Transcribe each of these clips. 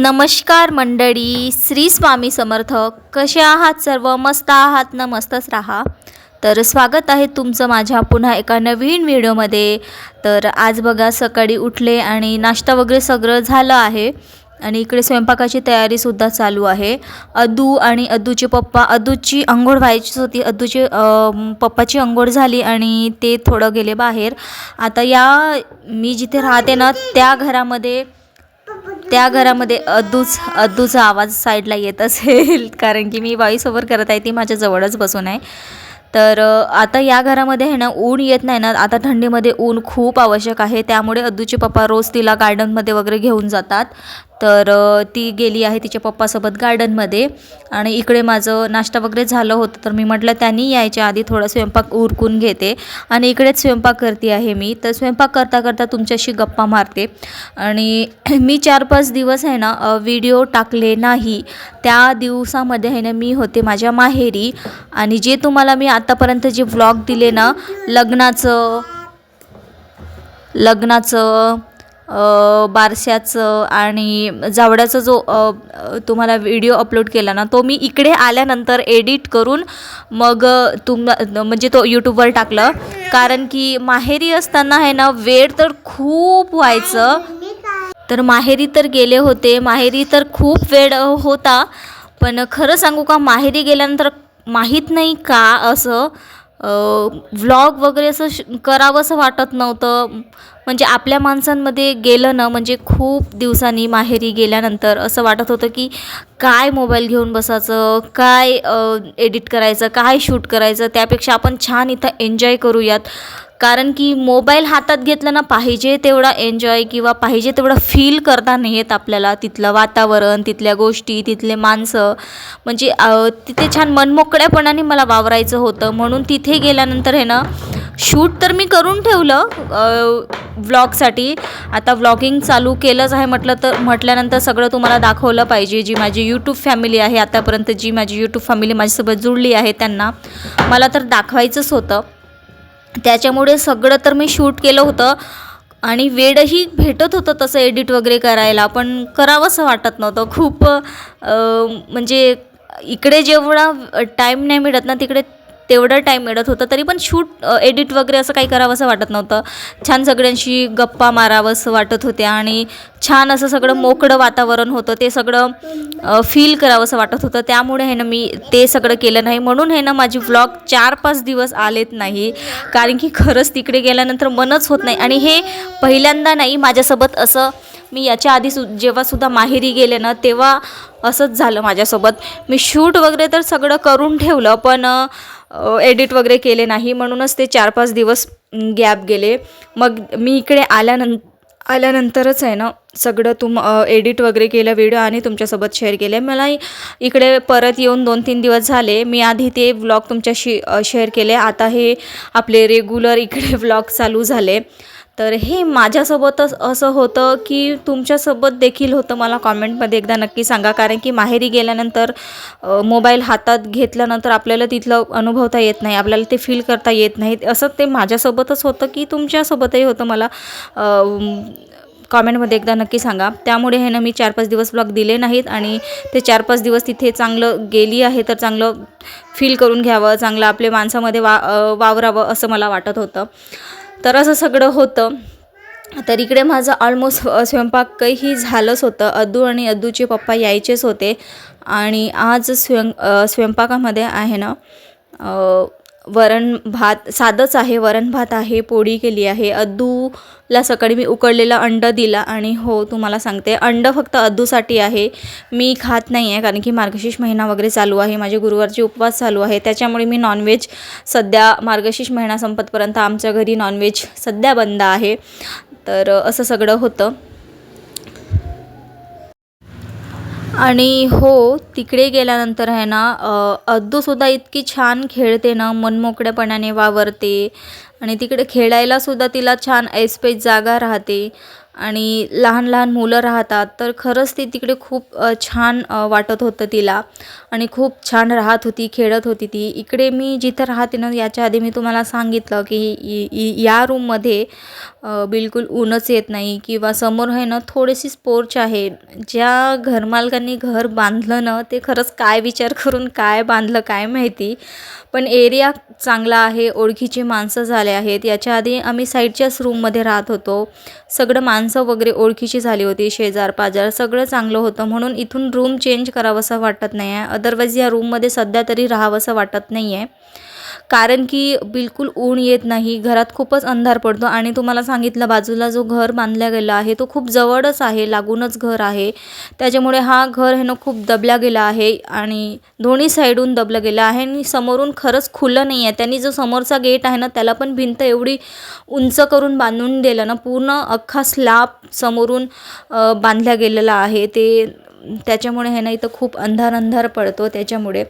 नमस्कार मंडळी, श्री स्वामी समर्थ. कसे आहात सर्व? मस्त आहात ना? मस्तच राहा. तर स्वागत आहे तुमचं माझ्या पुन्हा एका नवीन व्हिडिओमध्ये. तर आज बघा सकाळी उठले आणि नाश्ता वगैरे सगळं झालं आहे आणि इकडे स्वयंपाकाची तयारीसुद्धा चालू आहे. अद्दू आणि अद्दूचे पप्पा, अद्दूची अंघोळ व्हायचीच होती. अद्दूची पप्पाची अंघोळ झाली आणि ते थोडं गेले बाहेर. आता मी जिथे राहते ना त्या घरामध्ये अद्दूचा आवाज साईडला येत असेल कारण की मी व्हॉइस ओव्हर करत आहे. ती माझ्या जवळच बसून आहे. तर आता या घरामध्ये आहे ना ऊन येत नाही ना. आता थंडीमध्ये ऊन खूप आवश्यक आहे. त्यामुळे अद्दूचे पप्पा रोज तिला गार्डनमध्ये वगैरे घेऊन जातात. तर ती गेली आहे तिच्या पप्पासोबत गार्डनमध्ये. आणि इकडे माझं नाश्ता वगैरे झालं होतं. तर मी म्हटलं त्यांनी यायच्या आधी थोडा स्वयंपाक उरकून घेते आणि इकडेच स्वयंपाक करते आहे मी. तर स्वयंपाक करता करता तुमच्याशी गप्पा मारते. आणि मी 4-5 दिवस आहे ना व्हिडिओ टाकले नाही. त्या दिवसामध्ये आहे ना मी होते माझ्या माहेरी. आणि जे तुम्हाला मी आतापर्यंत जे व्लॉग दिले ना लग्नाचं बारशाचं आणि जावडाचा जो तुम्हाला व्हिडिओ अपलोड केला ना, तो मी इकडे आल्यानंतर एडिट करून मग म्हणजे तो यूट्यूबवर टाकलं. कारण की माहेरी असताना आहे ना वेळ तर खूप व्हायचं. तर माहेरी तर गेले होते, माहेरी तर खूप वेळ होता. पण खरं सांगू का, माहेरी गेल्यानंतर माहीत नाही का असं व्लॉग वगैरे असं करावंसं वाटत नव्हतं. म्हणजे आपल्या माणसांमध्ये गेलं ना, म्हणजे खूप दिवसांनी माहेरी गेल्यानंतर असं वाटत होतं की काय मोबाईल घेऊन बसायचं, काय एडिट करायचं, काय शूट करायचं. त्यापेक्षा आपण छान इथं एन्जॉय करूयात. कारण की मोबाईल हातात घेतला ना, पाहिजे तेवढा एन्जॉय किंवा पाहिजे तेवढा फील करता नाही येत आपल्याला. तिथलं वातावरण, तिथल्या गोष्टी, तिथले माणसं, म्हणजे तिथे छान मनमोकळ्यापणाने मला वावरायचं होतं. म्हणून तिथे गेल्यानंतर आहे ना शूट तर मी करून ठेवलं व्लॉगसाठी. आता व्लॉगिंग चालू केलंच आहे म्हटल्यानंतर सगळं तुम्हाला दाखवलं पाहिजे. जी माझी यूट्यूब फॅमिली आहे, आतापर्यंत जी माझी यूट्यूब फॅमिली माझ्यासोबत जुळली आहे, त्यांना मला तर दाखवायचंच होतं. त्याच्यामुळे सगळं तर मी शूट केलं होतं आणि वेळही भेटत होतं तसं एडिट वगैरे करायला. पण करावंसं वाटत नव्हतं खूप. म्हणजे इकडे जेवढा टाईम नाही मिळत ना, तिकडे तेवढं टाईम मिळत होतं. तरी पण शूट एडिट वगैरे असं काही करावंसं वाटत नव्हतं. छान सगळ्यांशी गप्पा मारावंसं वाटत होत्या आणि छान असं सगळं मोकळं वातावरण होतं. ते सगळं फील करावंसं वाटत होतं. त्यामुळे आहे ना मी ते सगळं केलं नाही. म्हणून आहे ना माझी व्लॉग 4-5 दिवस आलेत नाही. कारण की खरंच तिकडे गेल्यानंतर मनच होत नाही. आणि हे पहिल्यांदा नाही माझ्यासोबत असं. मी याच्या आधी जेव्हासुद्धा माहेरी गेले ना, तेव्हा असंच झालं माझ्यासोबत. मी शूट वगैरे तर सगळं करून ठेवलं, पण एडिट वगैरे केले नाही. म्हणूनच ते 4-5 दिवस गॅप गेले. मग मी इकडे आल्यानंतरच आहे ना सगळं एडिट वगैरे केलं व्हिडिओ आणि तुमच्यासोबत शेअर केले. मला इकडे परत येऊन 2-3 दिवस झाले. मी आधी ते व्लॉग तुमच्याशी शेअर केले. आता हे आपले रेग्युलर इकडे व्लॉग चालू झाले. तर हे माझ्यासोबतच असं होतं की तुमच्यासोबत देखील होतं? मला कॉमेंटमध्ये एकदा नक्की सांगा. कारण की माहेरी गेल्यानंतर मोबाईल हातात घेतल्यानंतर आपल्याला तिथलं अनुभवता येत नाही, आपल्याला ते फील करता येत नाही. असं ते माझ्यासोबतच होतं की तुमच्यासोबतही होतं? मला कॉमेंटमध्ये एकदा नक्की सांगा. त्यामुळे हे ना मी 4-5 दिवस ब्लॉग दिले नाहीत आणि ते 4-5 दिवस तिथे चांगलं गेली आहे. तर चांगलं फील करून घ्यावं, चांगलं आपल्या माणसामध्ये वावरावं असं मला वाटत होतं. तर असं सगळं होतं. तर इकडे माझं ऑलमोस्ट स्वयंपाकही झालंच होतं. अद्दू आणि अद्दूचे पप्पा यायचेच होते. आणि आज स्वयंपाकामध्ये आहे ना वरण भात, साधंच आहे. वरण भात आहे, पोळी केली आहे. अद्दूला सकाळी मी उकडलेलं अंडं दिला. आणि हो तुम्हाला सांगते, अंडं फक्त अद्दूसाठी आहे. मी खात नाही आहे कारण की मार्गशीर्ष महिना वगैरे चालू आहे, माझे गुरुवारचे उपवास चालू आहे. त्याच्यामुळे मी नॉनव्हेज सध्या मार्गशीर्ष महिना संपतपर्यंत आमच्या घरी नॉनव्हेज सध्या बंद आहे. तर असं सगळं होतं. आणि हो, तिकडे गेल्यानंतर आहे ना अद्दूसुद्धा इतकी छान खेळते ना, मनमोकळेपणाने वावरते आणि तिकडे खेळायलासुद्धा तिला छान ऐसपैस जागा राहते. आणि लहान लहान मुलं राहतात. तर खरंच ते तिकडे खूप छान वाटत होतं तिला आणि खूप छान राहत होती, खेळत होती ती. इकडे मी जिथं राहते ना, याच्या आधी मी तुम्हाला सांगितलं की या रूममध्ये बिलकुल ऊनच येत नाही किंवा समोर आहे ना थोडीशी पोर्च आहे. ज्या घरमालकांनी घर बांधलं ना, ते खरंच काय विचार करून काय बांधलं काय माहिती. पण एरिया चांगला आहे, ओळखीची माणसं झाले आहेत. याच्या आधी आम्ही साईडच्याच रूममध्ये राहत होतो. सगळं माणसं वगैरे ओळखीची झाली होती, शेजार पाजार सगळं चांगलं होतं, म्हणून इथून रूम चेंज करावंसं वाटत नाही आहे. अदरवाईज या रूममध्ये सध्या तरी राहावंसं वाटत नाही आहे, कारण की बिलकुल ऊन येत नाही, घरात खूपच अंधार पडतो. आणि तुम्हाला सांगितलं बाजूला जो घर बांधला गेला आहे तो खूप जवळच आहे, लागूनच घर आहे. त्याच्यामुळे हा घर आहे ना खूप दबला गेला आहे आणि दोन्ही साईडून दबलं गेलं आहे आणि समोरून खरंच खुलं नाही आहे. त्यांनी जो समोरचा गेट आहे ना त्याला पण भिंत एवढी उंच करून बांधून दिलं ना, पूर्ण अख्खा स्लॅब समोरून बांधला गेलेला आहे. त्याच्यामुळे आहे ना इथं खूप अंधार पडतो त्याच्यामुळे.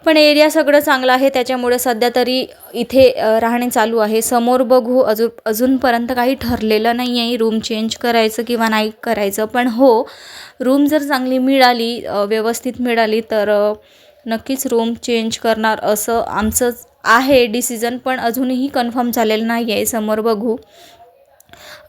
पण एरिया सगळं चांगलं आहे, त्याच्यामुळे सध्या तरी इथे राहणे चालू आहे. समोर बघू, अजूनपर्यंत काही ठरलेलं नाही आहे रूम चेंज करायचं किंवा नाही करायचं. पण हो, रूम जर चांगली मिळाली, व्यवस्थित मिळाली तर नक्कीच रूम चेंज करणार असं आमचं आहे डिसिजन. पण अजूनही कन्फर्म झालेलं नाही आहे, समोर बघू.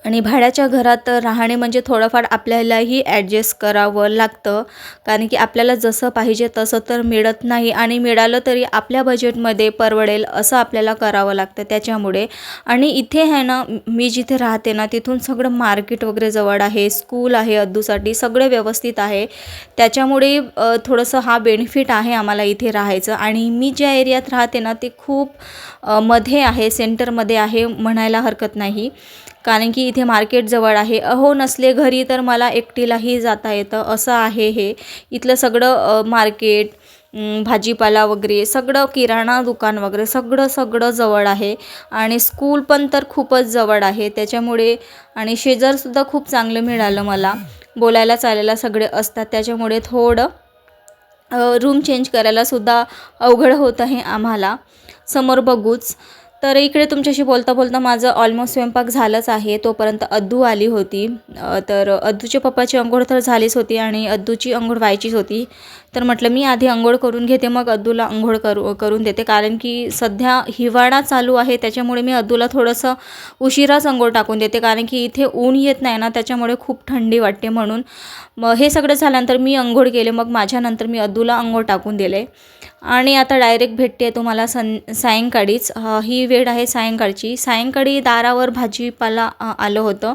आणि भाड्याच्या घरात राहणे म्हणजे थोडंफार आपल्यालाही ॲडजस्ट करावं लागतं, कारण की आपल्याला जसं पाहिजे तसं तर मिळत नाही आणि मिळालं तरी आपल्या बजेटमध्ये परवडेल असं आपल्याला करावं लागतं त्याच्यामुळे. आणि इथे आहे ना, मी जिथे राहते ना तिथून सगळं मार्केट वगैरे जवळ आहे, स्कूल आहे अद्दूसाठी, सगळे व्यवस्थित आहे. त्याच्यामुळे थोडंसं हा बेनिफिट आहे आम्हाला इथे राहायचं. आणि मी ज्या एरियात राहते ना ते खूप मध्ये आहे, सेंटरमध्ये आहे म्हणायला हरकत नाही, कारण की इथे मार्केट जवळ आहे. नसले घरी तर मला एकटीलाही जाता येतं असं आहे हे. इथलं सगळं मार्केट, भाजीपाला वगैरे सगळं, किराणा दुकान वगैरे सगळं जवळ आहे. आणि स्कूल पण तर खूपच जवळ आहे त्याच्यामुळे. आणि शेजारसुद्धा खूप चांगलं मिळालं मला, बोलायला चालायला सगळे असतात. त्याच्यामुळे थोडं रूम चेंज करायलासुद्धा अवघड होत आहे आम्हाला. समोर बघूच. तर इकडे तुमच्याशी बोलता बोलता माझं ऑलमोस्ट स्वयंपाक झालंच आहे. तोपर्यंत अद्दू आली होती. तर अद्दूच्या पप्पाची अंघोळ तर झालीच होती आणि अद्दूची अंघोळ व्हायचीच होती. तर म्हटलं मी आधी अंघोळ करून घेते, मग अद्दूला अंघोळ करून देते, कारण की सध्या हिवाळा चालू आहे त्याच्यामुळे मी अद्दूला थोडंसं उशिराच अंघोळ टाकून देते, कारण की इथे ऊन येत नाही ना त्याच्यामुळे खूप थंडी वाटते म्हणून. मग हे सगळं झाल्यानंतर मी अंघोळ केले, मग माझ्यानंतर मी अद्दूला अंघोळ टाकून दिले. आणि आता डायरेक्ट भेटते तुम्हाला सायंकाळीच. ही वेळ आहे सायंकाळची. सायंकाळी दारावर भाजीपाला आलं होतं,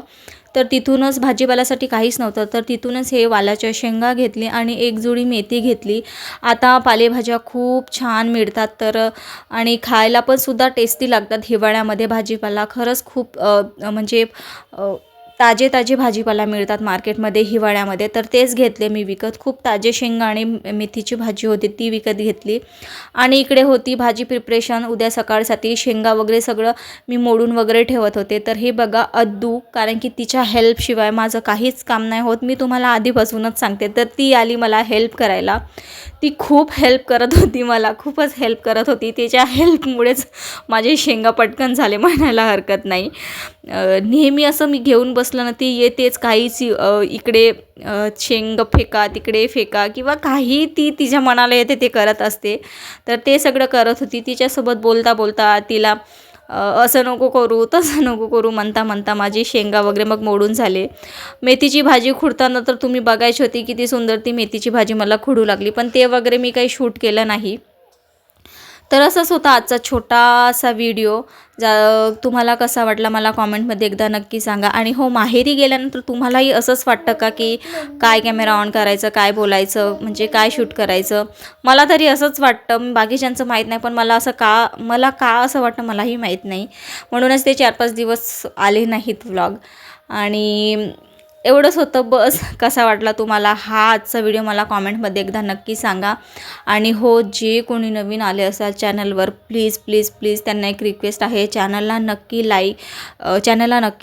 तर तिथूनच भाजीपाल्यासाठी काहीच नव्हतं, तर तिथूनच हे वालाच्या शेंगा घेतली आणि एक जुडी मेथी घेतली. आता पालेभाज्या खूप छान मिळतात, तर आणि खायला पण सुद्धा टेस्टी लागतात हिवाळ्यामध्ये. भाजीपाला खरंच खूप म्हणजे ताजे भाजीपाला मिळतात मार्केटमध्ये हिवाळ्यामध्ये, तर तेच घेतले मी विकत. खूप ताजे शेंगा आणि मेथीची भाजी होती ती विकत घेतली. आणि इकडे होती भाजी प्रिपरेशन उद्या सकाळसाठी. शेंगा वगैरे सगळं मी मोडून वगैरे ठेवत होते. तर हे बघा अद्दू, कारण की तिच्या हेल्पशिवाय माझं काहीच काम नाही होत, मी तुम्हाला आधीपासूनच सांगते. तर ती आली मला हेल्प करायला. ती खूप हेल्प करत होती मला, खूपच हेल्प करत होती. तिच्या हेल्पमुळेच माझे शेंगा पटकन झाले म्हणायला हरकत नाही. नेहमी असं मी घेऊन बसलं ना, ती येतेच काहीच इकडे शेंग फेका, तिकडे फेका किंवा काही ती तिच्या मनाला येते ते करत असते. तर ते सगळं करत होती. तिच्यासोबत बोलता बोलता तिला असं नको करू तसं नको करू म्हणता माझी शेंगा वगैरे मग मोडून झाले. मेथीची भाजी खुडताना तर तुम्ही बघायची होती किती सुंदर ती मेथीची भाजी मला खुडू लागली, पण ते वगैरे मी काही शूट केलं नाही. तर असंच होता आजचा छोटासा व्हिडिओ. तुम्हाला कसा वाटला मला कॉमेंटमध्ये एकदा नक्की सांगा. आणि हो, माहेरी गेल्यानंतर तुम्हालाही असंच वाटतं का की काय कॅमेरा ऑन करायचं, काय बोलायचं, म्हणजे काय शूट करायचं? मला तरी असंच वाटतं, बाकीच्यांचं माहीत नाही, पण मला का असं वाटतं मलाही माहीत नाही. म्हणूनच ते 4-5 दिवस आले नाहीत व्लॉग. आणि एवढंच होतं बस. कसा वाटला तुम्हाला हा आजचा व्हिडिओ मला कॉमेंटमध्ये एकदा नक्की सांगा. आणि हो, जे कोणी नवीन आले असाल चॅनलवर, प्लीज त्यांना एक रिक्वेस्ट आहे, चॅनलला नक्की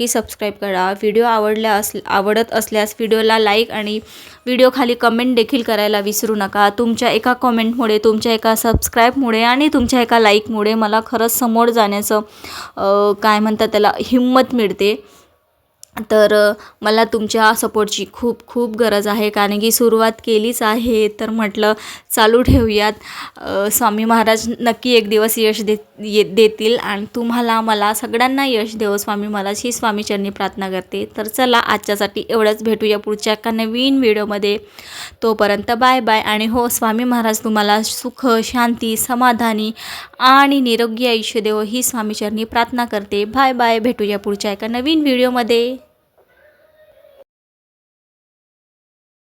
सबस्क्राईब करा. व्हिडिओ आवडत असल्यास व्हिडिओला लाईक आणि व्हिडिओ खाली कमेंट देखील करायला विसरू नका. तुमच्या एका कमेंटमुळे, तुमच्या एका सबस्क्राईबमुळे आणि तुमच्या एका लाईकमुळे मला खरंच समोर जाण्याचं काय म्हणतात त्याला हिंमत मिळते. तर मला तुमच्या सपोर्टची खूप खूप गरज आहे, कारण की सुरुवात केलीच आहे तर म्हटलं चालू ठेवूयात. स्वामी महाराज नक्की एक दिवस यश देतील आणि तुम्हाला मला सगळ्यांना यश देव स्वामी महाराज ही स्वामीचरणी प्रार्थना करते. तर चला आजच्यासाठी एवढंच, भेटूया पुढच्या एका नवीन व्हिडिओमध्ये. तोपर्यंत बाय बाय. आणि हो, स्वामी महाराज तुम्हाला सुख, शांती, समाधानी आणि निरोगी आयुष्य देव ही स्वामीचरणी प्रार्थना करते. Bye bye. भेटूया पुढच्या एका नवीन व्हिडिओमध्ये.